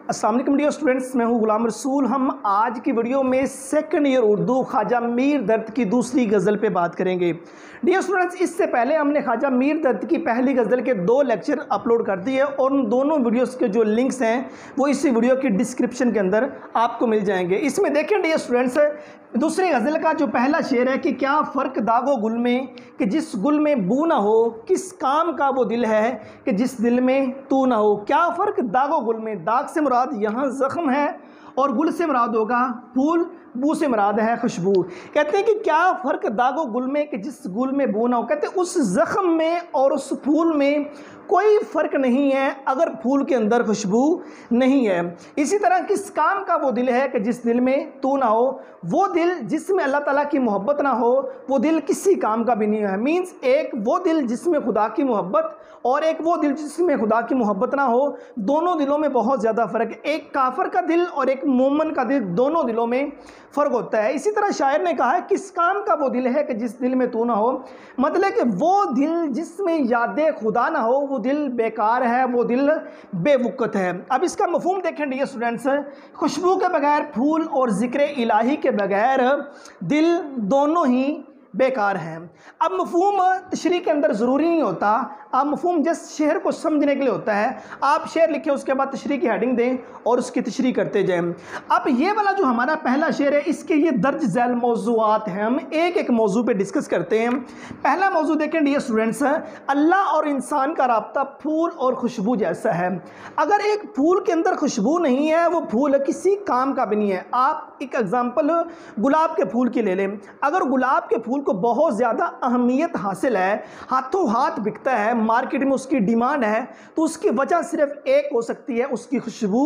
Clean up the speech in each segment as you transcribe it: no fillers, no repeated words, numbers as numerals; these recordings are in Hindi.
अस्सलाम वालेकुम डियर स्टूडेंट्स, मैं हूं गुलाम रसूल। हम आज की वीडियो में सेकंड ईयर उर्दू ख्वाजा मीर दर्द की दूसरी गज़ल पे बात करेंगे। डियर स्टूडेंट्स, इससे पहले हमने ख्वाजा मीर दर्द की पहली गज़ल के 2 लेक्चर अपलोड कर दिए और उन दोनों वीडियोस के जो लिंक्स हैं वो इसी वीडियो की डिस्क्रिप्शन के अंदर आपको मिल जाएंगे। इसमें देखें डियर स्टूडेंट्स, दूसरी गज़ल का जो पहला शेर है कि क्या फ़र्क दागो गुल में कि जिस गुल में बू ना हो, किस काम का वो दिल है कि जिस दिल में तू ना हो। क्या फ़र्क दागो गुल में, दाग से मुराद यहाँ ज़ख्म है और गुल से मुराद होगा फूल, बू से मुराद है खुशबू। कहते हैं कि क्या फ़र्क दागो गुल में कि जिस गुल में बू ना हो। कहते हैं उस ज़ख्म में और उस फूल में कोई फ़र्क नहीं है अगर फूल के अंदर खुशबू नहीं है। इसी तरह किस काम का वो दिल है कि जिस दिल में तू ना हो। वो दिल जिसमें अल्लाह ताला की मोहब्बत ना हो वो दिल किसी काम का भी नहीं है। मीन्स एक वो दिल जिसमें खुदा की मोहब्बत और एक वो दिल जिसमें खुदा की मोहब्बत ना हो, दोनों दिलों में बहुत ज़्यादा फ़र्क है। एक काफिर का दिल और एक मोमिन का दिल, दोनों दिलों में फ़र्क होता है। इसी तरह शायर ने कहा है किस काम का वो दिल है कि जिस दिल में तू ना हो। मतलब कि वो दिल जिसमें याद खुदा ना हो वो दिल बेकार है, वो दिल बेवकूफ़ है। अब इसका मफहूम देखें डियर स्टूडेंट्स, खुशबू के बगैर फूल और ज़िक्र इलाही के बगैर दिल दोनों ही बेकार हैं। अब मफहूम तशरीह के अंदर ज़रूरी नहीं होता, आप मफहूम जस्ट शेर को समझने के लिए होता है। आप शेर लिखें, उसके बाद तशरीह की हेडिंग दें और उसकी तशरीह करते जाएं। अब ये वाला जो हमारा पहला शेर है इसके ये दर्ज झैल मौज़ूआत हैं। हम एक एक मौजू पे डिस्कस करते हैं। पहला मौजू देखें डियर स्टूडेंट्स, अल्लाह और इंसान का राब्ता फूल और खुशबू जैसा है। अगर एक फूल के अंदर खुशबू नहीं है वो फूल किसी काम का भी नहीं है। आप एक एग्जाम्पल गुलाब के फूल की ले लें। अगर गुलाब के फूल को बहुत ज़्यादा अहमियत हासिल है, हाथों हाथ बिकता है, मार्केट में उसकी डिमांड है, तो उसकी वजह सिर्फ एक हो सकती है, उसकी खुशबू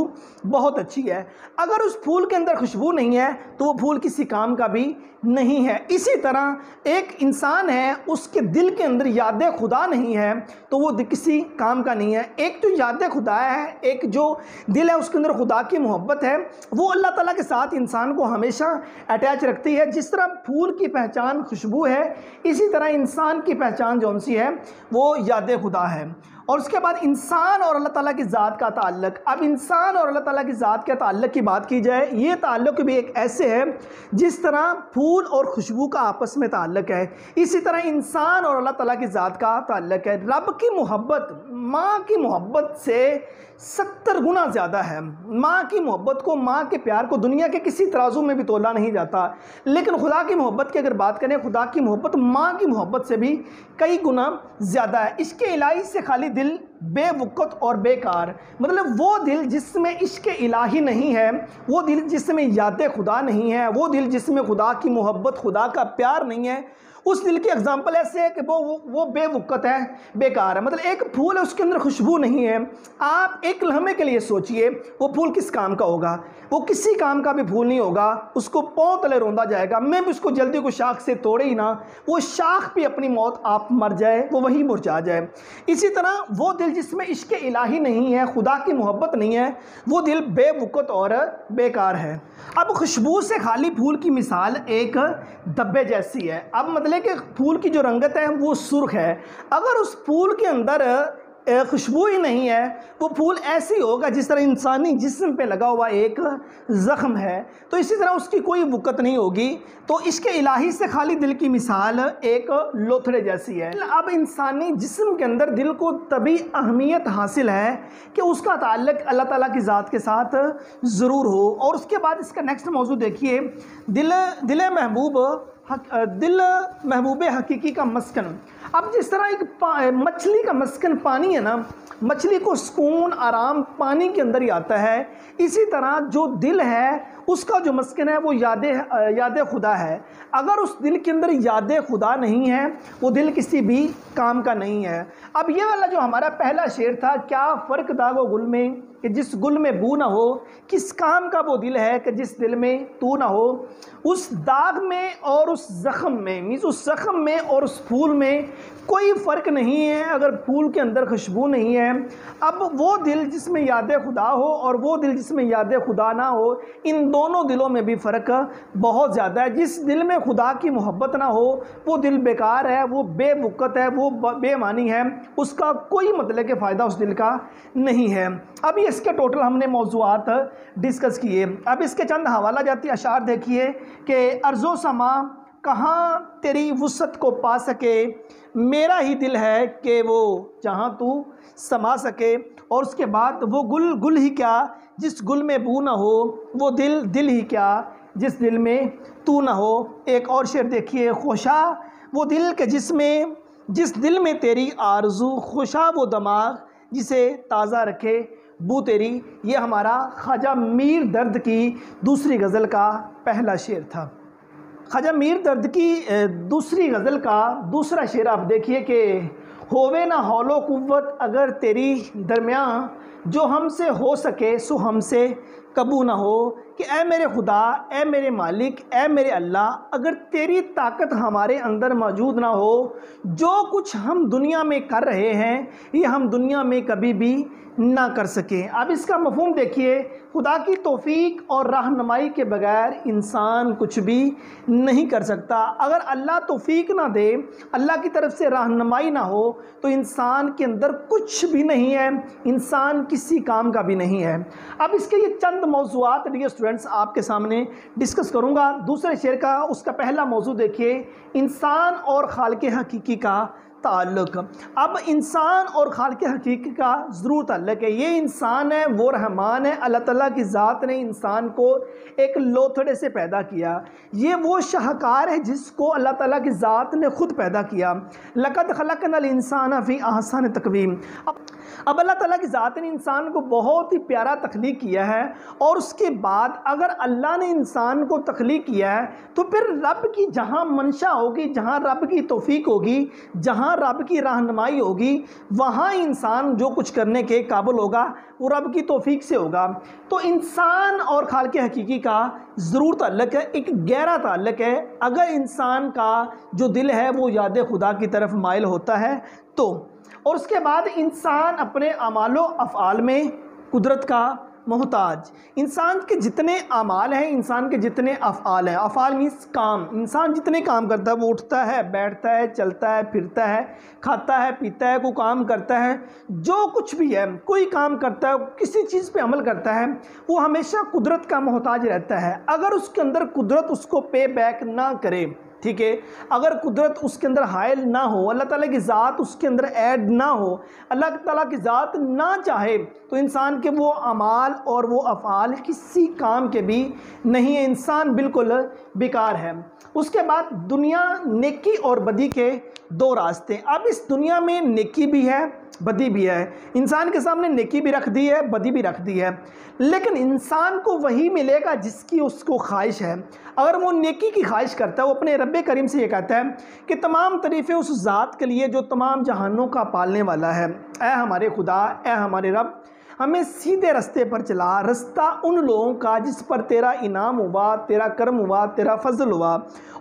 बहुत अच्छी है। अगर उस फूल के अंदर खुशबू नहीं है तो वो फूल किसी काम का भी नहीं है। इसी तरह एक इंसान है, उसके दिल के अंदर याद खुदा नहीं है तो वो किसी काम का नहीं है। एक जो याद खुदा है, एक जो दिल है उसके अंदर खुदा की मोहब्बत है, वो अल्लाह ताला के साथ इंसान को हमेशा अटैच रखती है। जिस तरह फूल की पहचान खुशबू है, इसी तरह इंसान की पहचान जौन सी है वो याद खुदा है। और उसके बाद इंसान और अल्लाह ताला की ज़ात का ताल्लुक़। अब इंसान और अल्लाह ताला की ज़ात के ताल्लुक़ की बात की जाए, ये ताल्लुक़ भी एक ऐसे है जिस तरह फूल और खुशबू का आपस में ताल्लुक़ है, इसी तरह इंसान और अल्लाह ताला की ज़ात का ताल्लुक़ है। रब की मोहब्बत माँ की मोहब्बत से 70 गुना ज़्यादा है। माँ की मोहब्बत को, माँ के प्यार को दुनिया के किसी तराजू में भी तोला नहीं जाता। लेकिन खुदा की मोहब्बत की अगर बात करें, खुदा की मोहब्बत माँ की मोहब्बत से भी कई गुना ज़्यादा है। इश्क़ इलाही से खाली दिल बेवकूफ़ और बेकार, मतलब वो दिल जिसमें इश्क़ इलाही नहीं है, वो दिल जिसमें याद खुदा नहीं है, वो दिल जिसमें खुदा की मोहब्बत, खुदा का प्यार नहीं है, उस दिल की एग्जाम्पल ऐसे है कि वो बेवकूफ़ है, बेकार है। मतलब एक फूल है, उसके अंदर खुशबू नहीं है। आप एक लम्हे के लिए सोचिए वो फूल किस काम का होगा। वो किसी काम का भी फूल नहीं होगा, उसको पाँव तले रौंदा जाएगा। मैं भी उसको जल्दी को शाख से तोड़े ही ना, वो शाख भी अपनी मौत आप मर जाए, वो वहीं मुरझा जाए। इसी तरह वो दिल जिसमें इश्क़ इलाही नहीं है, खुदा की मोहब्बत नहीं है, वो दिल बेवकूफ़ और बेकार है। अब खुशबू से खाली फूल की मिसाल एक धब्बे जैसी है। अब मतलब कि फूल की जो रंगत है वो सुर्ख है। अगर उस फूल के अंदर खुशबू ही नहीं है, वो फूल ऐसी होगा जिस तरह इंसानी जिस्म पे लगा हुआ एक ज़ख्म है, तो इसी तरह उसकी कोई वक़्त नहीं होगी। तो इश्क़ इलाही से खाली दिल की मिसाल एक लोथड़े जैसी है। अब इंसानी जिस्म के अंदर दिल को तभी अहमियत हासिल है कि उसका ताल्लुक़ अल्लाह ताला की ज़ात के साथ ज़रूर हो। और उसके बाद इसका नेक्स्ट मौजू देखिए, दिल महबूब हकीकी का मस्कन। अब जिस तरह एक मछली का मस्कन पानी है ना, मछली को सुकून आराम पानी के अंदर ही आता है, इसी तरह जो दिल है उसका जो मस्कन है वो याद खुदा है। अगर उस दिल के अंदर याद खुदा नहीं है वो दिल किसी भी काम का नहीं है। अब ये वाला जो हमारा पहला शेर था, क्या फ़र्क दागो गुल में कि जिस गुल में बू ना हो, किस काम का वो दिल है कि जिस दिल में तू ना हो। उस दाग में और उस ज़ख्म में, मीन्स उस ज़ख्म में और उस फूल में कोई फ़र्क नहीं है अगर फूल के अंदर खुशबू नहीं है। अब वो दिल जिसमें याद खुदा हो और वो दिल जिसमें याद खुदा ना हो, इन दोनों दिलों में भी फ़र्क बहुत ज़्यादा है। जिस दिल में खुदा की मोहब्बत ना हो वो दिल बेकार है, वो बेवकूफ़ है, वो बेमानी है, उसका कोई मतलब के फ़ायदा उस दिल का नहीं है। अब ये इसके टोटल हमने मौज़ूआत डिस्कस किए। अब इसके चंद हवाला जाती अशार देखिए कि अर्ज़ो समा कहाँ तेरी वुसअत को पा सके, मेरा ही दिल है कि वो जहाँ तू समा सके। और उसके बाद वो गुल गुल ही क्या जिस गुल में बू ना हो, वो दिल दिल ही क्या जिस दिल में तू ना हो। एक और शेर देखिए, खुशा वो दिल के जिस दिल में तेरी आरज़ू, खुशा वो दिमाग जिसे ताज़ा रखे बू तेरी। ये हमारा ख्वाजा मीर दर्द की दूसरी गज़ल का पहला शेर था। ख्वाजा मीर दर्द की दूसरी गज़ल का दूसरा शेर आप देखिए कि होवे ना हौलो कुव्वत अगर तेरी दरमियाँ, जो हमसे हो सके सो हमसे कबू ना हो। कि ऐ मेरे खुदा, ऐ मेरे मालिक, ऐ मेरे अल्लाह, अगर तेरी ताकत हमारे अंदर मौजूद ना हो, जो कुछ हम दुनिया में कर रहे हैं ये हम दुनिया में कभी भी ना कर सकें। अब इसका मफ़हूम देखिए, खुदा की तौफीक और रहनुमाई के बगैर इंसान कुछ भी नहीं कर सकता। अगर अल्लाह तौफीक ना दे, अल्लाह की तरफ से रहनुमाई ना हो, तो इंसान के अंदर कुछ भी नहीं है, इंसान किसी काम का भी नहीं है। अब इसके ये चंद मौज़ूआत डियर स्टूडेंट्स आपके सामने डिस्कस करूँगा। दूसरे शेर का उसका पहला मौजू देखिए, इंसान और खालिक़ हकीकी का ताल्लुक़। अब इंसान और खालिक़ हकीकी का ज़रूर ताल्लुक़ है। ये इंसान है, वो रहमान है, अल्लाह ताला की ज़ात ने इंसान को एक लोथड़े से पैदा किया। ये वो शाहकार है जिसको अल्लाह ताला की ज़ात ने ख़ुद पैदा किया। लक़द ख़लक़नल इंसान फ़ी अहसन तक़वीम। अब अल्लाह ताला की ज़ात ने इंसान को बहुत ही प्यारा तख्लीक किया है, और उसके बाद अगर अल्लाह ने इंसान को तख्लीक किया है तो फिर रब की जहाँ मंशा होगी, जहाँ रब की तौफीक होगी, जहाँ रब की रहनुमाई होगी, वहाँ इंसान जो कुछ करने के काबिल होगा वो रब की तौफीक से होगा। तो इंसान और खालिक़ हकीकी का ज़रूर ताल्लुक़ है, एक गहरा ताल्लुक़ है। अगर इंसान का जो दिल है वो याद खुदा की तरफ माइल होता है तो, और उसके बाद इंसान अपने अमालो अफ़आल में कुदरत का मोहताज। इंसान के जितने अमाल हैं, इंसान के जितने अफ़आल हैं, अफ़आल मीन्स काम, इंसान जितने काम करता है, वो उठता है, बैठता है, चलता है, फिरता है, खाता है, पीता है, कोई काम करता है, जो कुछ भी है, कोई काम करता है, किसी चीज़ पे अमल करता है, वो हमेशा कुदरत का मोहताज रहता है। अगर उसके अंदर कुदरत उसको पे बैक ना करे, ठीक है, अगर कुदरत उसके अंदर हायल ना हो, अल्लाह ताला की ज़ात उसके अंदर ऐड ना हो, अल्लाह ताला की ज़ात ना चाहे, तो इंसान के वो अमाल और वो अफ़आल किसी काम के भी नहीं है, इंसान बिल्कुल बेकार है। उसके बाद दुनिया नेकी और बदी के दो रास्ते। अब इस दुनिया में नेकी भी है, बदी भी है। इंसान के सामने नेकी भी रख दी है, बदी भी रख दी है, लेकिन इंसान को वही मिलेगा जिसकी उसको ख्वाहिश है। अगर वो नेकी की ख्वाहिश करता है, वो अपने रब्बे करीम से ये कहता है कि तमाम तरीफ़ें उस ज़ात के लिए जो तमाम जहानों का पालने वाला है। ऐ हमारे खुदा, ऐ हमारे रब, हमें सीधे रास्ते पर चला, रास्ता उन लोगों का जिस पर तेरा इनाम हुआ, तेरा करम हुआ, तेरा फजल हुआ,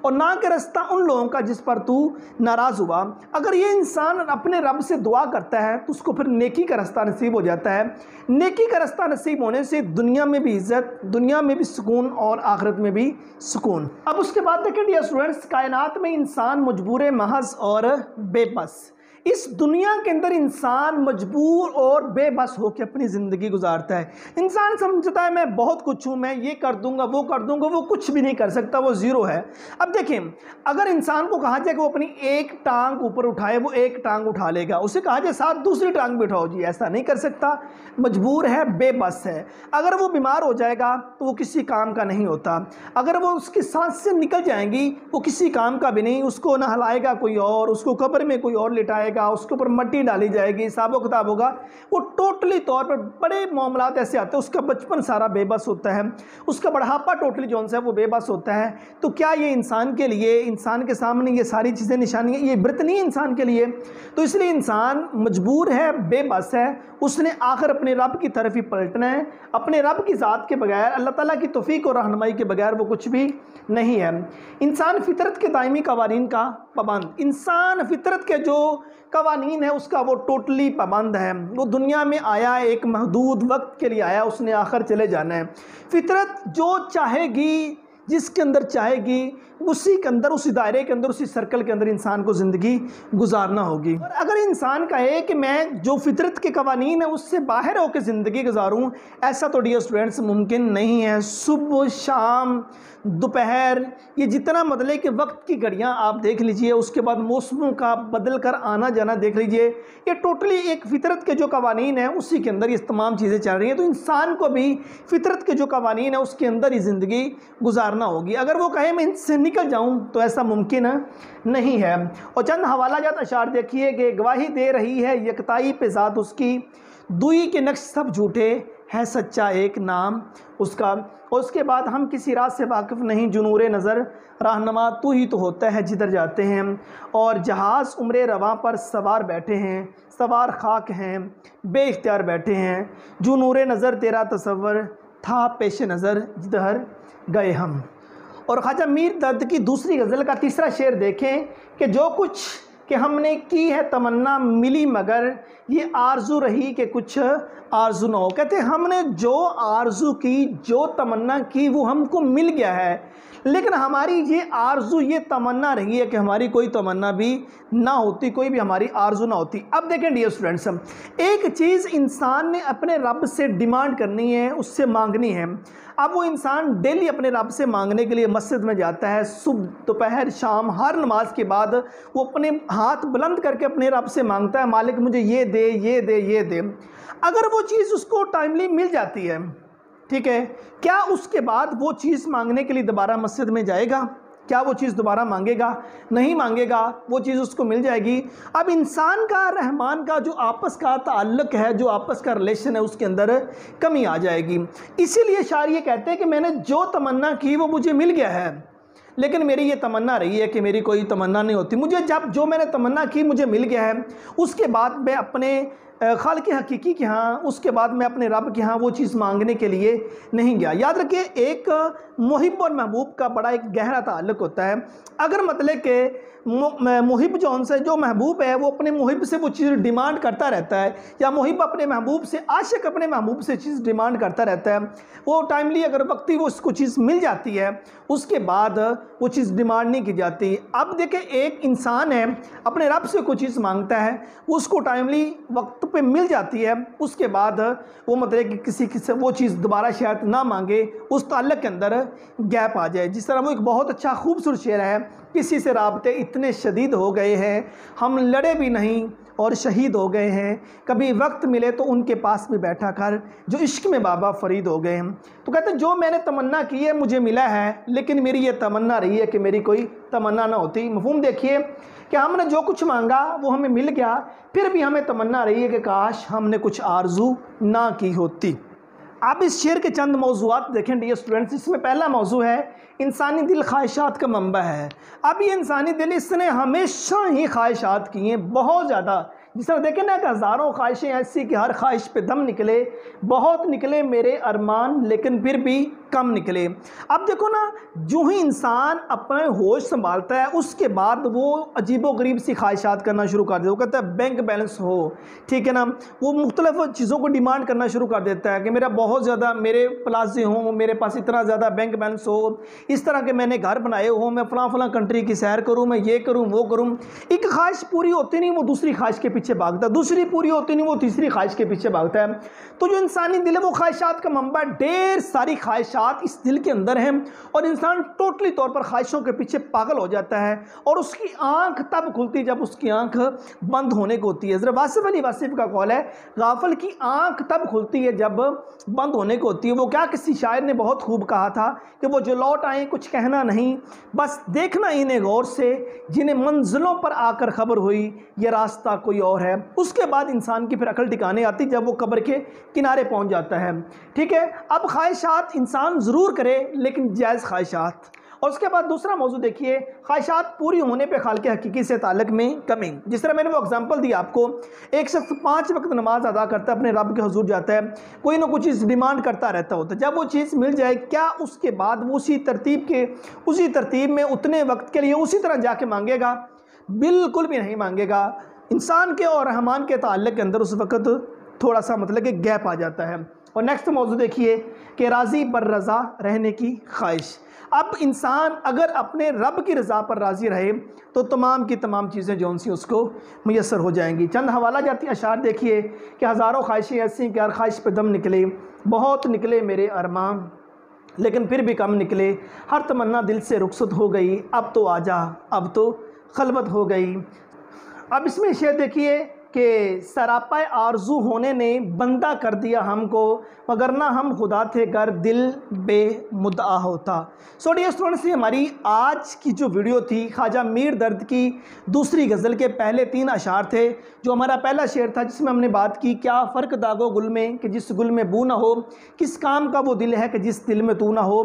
और ना कि रास्ता उन लोगों का जिस पर तू नाराज़ हुआ। अगर ये इंसान अपने रब से दुआ करता है तो उसको फिर नेकी का रास्ता नसीब हो जाता है। नेकी का रास्ता नसीब होने से दुनिया में भी इज़्ज़त, दुनिया में भी सुकून और आखिरत में भी सुकून। अब उसके बाद देखिए डियर स्टूडेंट्स, कायनात में इंसान मजबूर महज और बेबस। इस दुनिया के अंदर इंसान मजबूर और बेबस होकर अपनी ज़िंदगी गुजारता है। इंसान समझता है मैं बहुत कुछ हूँ, मैं ये कर दूंगा, वो कर दूंगा, वो कुछ भी नहीं कर सकता, वो ज़ीरो है। अब देखें, अगर इंसान को कहा जाए कि वो अपनी एक टांग ऊपर उठाए, वो एक टांग उठा लेगा। उसे कहा जाए साथ दूसरी टांग भी उठाओ, जी ऐसा नहीं कर सकता, मजबूर है, बेबस है। अगर वो बीमार हो जाएगा तो वो किसी काम का नहीं होता। अगर वो उसकी सांस से निकल जाएंगी, वो किसी काम का भी नहीं, उसको नहलाएगा कोई और, उसको कब्र में कोई और लिटाएगा, उसके ऊपर मट्टी डाली जाएगी, हिसाब किताब होगा। वो टोटली तौर पर बड़े मामलात ऐसे आते हैं, उसका बचपन सारा बेबस होता है, उसका बढ़ापा टोटली जो है वो बेबस होता है। तो क्या ये इंसान के लिए, इंसान के सामने ये सारी चीज़ें निशानियाँ, ये इबरत नहीं है इंसान के लिए? तो इसलिए इंसान मजबूर है, बेबस है, उसने आखिर अपने रब की तरफ ही पलटना है। अपने रब की ज़ात के बगैर, अल्लाह ताला की तौफीक और रहनुमाई के बगैर वो कुछ भी नहीं है। इंसान फितरत के दायमी कवानीन का पाबंद, इंसान फितरत के जो कवानीन है उसका वो टोटली पाबंद है। वो दुनिया में आया एक महदूद वक्त के लिए आया, उसने आखिर चले जाना है। फितरत जो चाहेगी जिसके अंदर चाहेगी उसी के अंदर, उसी दायरे के अंदर, उसी सर्कल के अंदर इंसान को ज़िंदगी गुजारना होगी। और अगर इंसान कहे कि मैं जो फितरत के कवानीन है उससे बाहर होकर ज़िंदगी गुजारूँ, ऐसा तो डियर स्टूडेंट्स मुमकिन नहीं है। सुबह शाम दोपहर ये जितना मतलब कि वक्त की घड़ियाँ आप देख लीजिए, उसके बाद मौसमों का बदल कर आना जाना देख लीजिए, ये टोटली एक फितरत के जो कवानीन है उसी के अंदर ये तमाम चीज़ें चल रही हैं। तो इंसान को भी फितरत के जो कवानीन है उसके अंदर ही ज़िंदगी गुजारना होगी। अगर वो कहे मैं इनसे निकल जाऊँ तो ऐसा मुमकिन नहीं है। और चंद हवाला जात अशार देखिए कि गवाही दे रही है यकताई पे ज़ात उसकी, दुई के नक्श सब झूठे है सच्चा एक नाम उसका। और उसके बाद हम किसी रात से वाकिफ़ नहीं जुनूरे नज़र, रहनुमा तू ही तो होता है जिधर जाते हैं। और जहाज़ उम्रे रवां पर सवार बैठे हैं, सवार खाक हैं बेइख्तियार बैठे हैं, जुनूरे नज़र तेरा तसव्वुर था पेश नज़र जिधर गए हम। और ख्वाजा मीर दर्द की दूसरी गज़ल का तीसरा शेर देखें कि जो कुछ कि हमने की है तमन्ना मिली मगर ये आरजू रही कि कुछ आरजू ना हो। कहते हमने जो आरजू की, जो तमन्ना की वो हमको मिल गया है, लेकिन हमारी ये आरजू, ये तमन्ना रही है कि हमारी कोई तमन्ना भी ना होती, कोई भी हमारी आरजू ना होती। अब देखें डियर स्टूडेंट्स, एक चीज़ इंसान ने अपने रब से डिमांड करनी है, उससे मांगनी है। अब वो इंसान डेली अपने रब से मांगने के लिए मस्जिद में जाता है, सुबह दोपहर शाम हर नमाज के बाद वो अपने हाथ बुलंद करके अपने रब से मांगता है, मालिक मुझे ये दे, ये दे, ये दे। अगर वो चीज़ उसको टाइमली मिल जाती है, ठीक है, क्या उसके बाद वो चीज़ मांगने के लिए दोबारा मस्जिद में जाएगा? क्या वो चीज़ दोबारा मांगेगा? नहीं मांगेगा, वो चीज़ उसको मिल जाएगी। अब इंसान का रहमान का जो आपस का ताल्लुक है, जो आपस का रिलेशन है, उसके अंदर कमी आ जाएगी। इसीलिए शायर ये कहते हैं कि मैंने जो तमन्ना की वो मुझे मिल गया है, लेकिन मेरी ये तमन्ना रही है कि मेरी कोई तमन्ना नहीं होती। मुझे जब जो मैंने तमन्ना की मुझे मिल गया है, उसके बाद मैं अपने खालिक हकीकी के यहाँ, उसके बाद मैं अपने रब के यहाँ वो चीज़ मांगने के लिए नहीं गया। याद रखिए, एक मुहिब और महबूब का बड़ा एक गहरा ताल्लुक़ होता है। अगर मतलब कि मुहिब जो उनसे, जो महबूब है वो अपने मुहिब से वो चीज़ डिमांड करता रहता है, या मुहिब अपने महबूब से, आशिक अपने महबूब से चीज़ डिमांड करता रहता है, वो टाइमली अगर वक्ती वो उसको चीज़ मिल जाती है, उसके बाद वो चीज़ डिमांड नहीं की जाती। अब देखें, एक इंसान है अपने रब से कोई चीज़ मांगता है, उसको टाइमली वक्त पे मिल जाती है, उसके बाद वो मतलब कि किसी से वो चीज़ दोबारा शायद ना मांगे, उस ताल्लुक़ के अंदर गैप आ जाए। जिस तरह वो एक बहुत अच्छा खूबसूरत शेर है, किसी से राबते इतने शदीद हो गए हैं हम लड़े भी नहीं और शहीद हो गए हैं, कभी वक्त मिले तो उनके पास भी बैठा कर जो इश्क में बाबा फरीद हो गए हैं। तो कहते हैं जो मैंने तमन्ना की है मुझे मिला है, लेकिन मेरी ये तमन्ना रही है कि मेरी कोई तमन्ना ना होती। मफ़हूम देखिए कि हमने जो कुछ मांगा वो हमें मिल गया, फिर भी हमें तमन्ना रही है कि काश हमने कुछ आरजू ना की होती। आप इस शेर के चंद मौज़ूआत देखें डियर स्टूडेंट्स। इसमें पहला मौजू है इंसानी दिल ख्वाहिशात का मंबा है। अब ये इंसानी दिल इसने हमेशा ही ख्वाहिशात की हैं, बहुत ज़्यादा। जिस तरह देखें ना कि हज़ारों ख्वाहिशें ऐसी कि हर ख्वाहिश पे दम निकले, बहुत निकले मेरे अरमान लेकिन फिर भी कम निकले। अब देखो ना, जो ही इंसान अपने होश संभालता है उसके बाद वो अजीबोगरीब सी ख्वाहिशात करना शुरू कर देता है। वो कहता है बैंक बैलेंस हो, ठीक है ना, वो मुख्तलिफ चीज़ों को डिमांड करना शुरू कर देता है कि मेरा बहुत ज़्यादा, मेरे प्लाजे हों, मेरे पास इतना ज़्यादा बैंक बैलेंस हो, इस तरह के मैंने घर बनाए हो, मैं फ़लाँ कंट्री की सैर करूँ, मैं ये करूँ वो करूँ। एक ख्वाहिश पूरी होती नहीं, वो दूसरी ख्वाहिश के पीछे भागता है, दूसरी पूरी होती नहीं, वो तीसरी ख्वाहिश के पीछे भागता है। तो जो इंसानी दिल है वो ख्वाहिशात का मंबा, ढेर सारी ख्वाहिशात इस दिल के अंदर हैं और इंसान टोटली तौर पर ख्वाहिशों के पीछे पागल हो जाता है। और उसकी आंख तब खुलती जब उसकी आंख बंद होने को होती है। ज़रा वासिफ अली वासिफ का कौल है, गाफिल की आंख तब खुलती है जब बंद होने को होती है। वो क्या, किसी शायर ने बहुत खूब कहा था कि वो जो लौट आए कुछ कहना नहीं, बस देखना इन्हें गौर से, जिन्हें मंजिलों पर आकर खबर हुई ये रास्ता कोई और है। उसके बाद इंसान की फिर अकल ठिकाने आती जब वो कब्र के किनारे पहुंच जाता है। ठीक है, अब ख्वाहिशात इंसान ज़रूर करे लेकिन जायज़ ख्वाहिशात। और उसके बाद दूसरा मौजू देखिए, ख्वाहिशात पूरी होने पे खालिक हकीकी से ताल्लुक़ में कमी। जिस तरह मैंने वो एग्जांपल दिया आपको, एक शख्स 5 वक्त नमाज अदा करता है, अपने रब के हुजूर जाता है, कोई ना कोई चीज़ डिमांड करता रहता होता है। जब वो चीज़ मिल जाए, क्या उसके बाद वो उसी तरतीब में उतने वक्त के लिए उसी तरह जाके मांगेगा? बिल्कुल भी नहीं मांगेगा। इंसान के और रहमान के ताल्लुक़ के अंदर उस वक़्त थोड़ा सा मतलब कि गैप आ जाता है। और नेक्स्ट मौजू देखिए कि राज़ी बर रज़ा रहने की ख्वाहिश। अब इंसान अगर अपने रब की रज़ा पर राज़ी रहे तो तमाम की तमाम चीज़ें जो सी उसको मुयस्सर हो जाएंगी। चंद हवाला जाती अशार देखिए कि हज़ारों ख्वाहिशें ऐसी कि हर ख्वाहिश पे दम निकले, बहुत निकले मेरे अरमान लेकिन फिर भी कम निकले, हर तमन्ना दिल से रुखसत हो गई, अब तो आजा अब तो खलवत हो गई। अब इसमें शेर देखिए कि सरापा आरजू होने ने बंदा कर दिया हमको, मगर ना हम खुदा थे गर दिल बेमुद्दा होता। सो डियर स्टूडेंट्स, ये हमारी आज की जो वीडियो थी ख्वाजा मीर दर्द की दूसरी गज़ल के पहले 3 अशार थे। जो हमारा पहला शेर था जिसमें हमने बात की क्या फ़र्क दागो गुल में कि जिस गुल में बू ना हो, किस काम का वो दिल है कि जिस दिल में तू ना हो।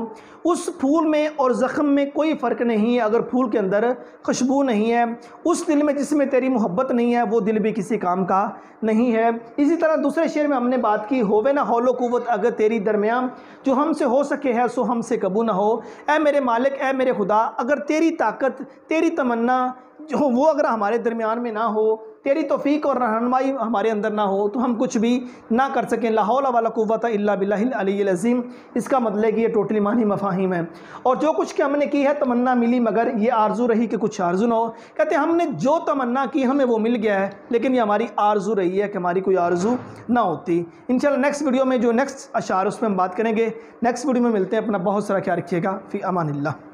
उस फूल में और ज़ख़म में कोई फ़र्क नहीं है अगर फूल के अंदर खुशबू नहीं है। उस दिल में जिसमें तेरी मोहब्बत नहीं है वो दिल भी किसी काम का नहीं है। इसी तरह दूसरे शेर में हमने बात की होवे ना हौलो कुव्वत अगर तेरी दरमियान, जो हमसे हो सके है सो हमसे कबू ना हो। ऐ मेरे मालिक ऐ मेरे खुदा, अगर तेरी ताकत तेरी तमन्ना जो वो अगर हमारे दरमियान में ना हो, तेरी तौफीक और रहनुमाई हमारे अंदर ना हो तो हम कुछ भी ना कर सकें। ला हौला वला कुव्वता इल्ला बिल्लाहिल अलीय्यिल अज़ीम, इसका मतलब है कि ये टोटली मानी मफाहिम है। और जो कुछ कि हमने की है तमन्ना मिली मगर ये आरजू रही कि कुछ आरजू ना हो। कहते हैं हमने जो तमन्ना की हमें वो मिल गया है, लेकिन ये हमारी आरजू रही है कि हमारी कोई आरजू ना होती। इंशाल्लाह नेक्स्ट वीडियो में जो नेक्स्ट अशार उसमें हम बात करेंगे। नेक्स्ट वीडियो में मिलते हैं। अपना बहुत सारा ख्याल रखिएगा। फ़ी अमानिल्लाह।